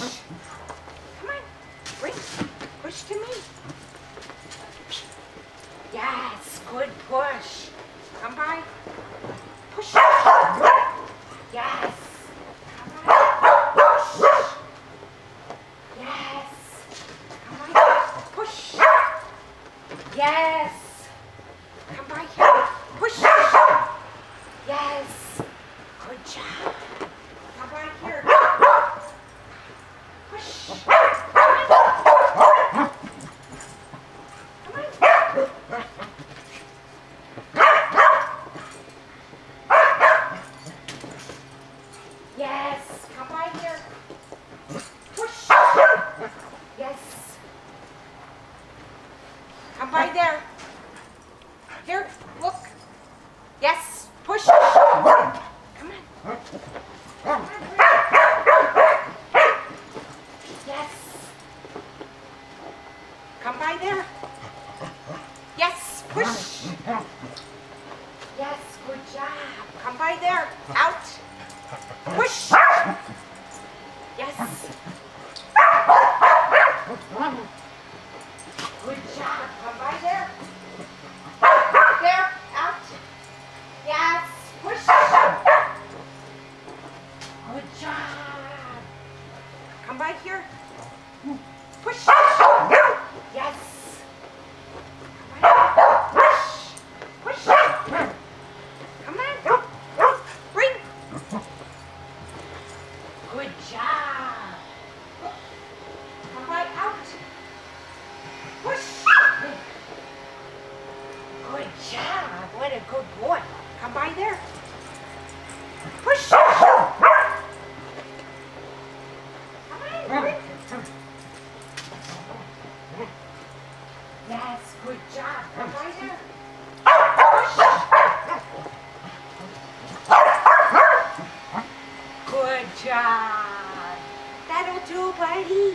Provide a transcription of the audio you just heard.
Push. Come on. Bring. Push to me. Yes, good push. Come by. Push. Yes. Come on. Push. Yes. Come on. Push. Yes. Come by here. Push. Yes. Good job. Come by here. Push. Come on. Yes. Come by here. Push. Yes. Come by there. Here, look. Yes. Push. Come on. Come on. Yes. Come by there. Yes. Push. Yes. Good job. Come by there. Out. Push. Yes. Good job. Come by there. There. Out. Yes. Push. Good job. Come by here. Push. Yes. Push. Push. Come on. Bring. Good job. Come by out. Push. Good job. What a good boy. Come by there. Push. Come on. Bring. Yes, good job. Come by there. Push. Good job. That'll do, buddy.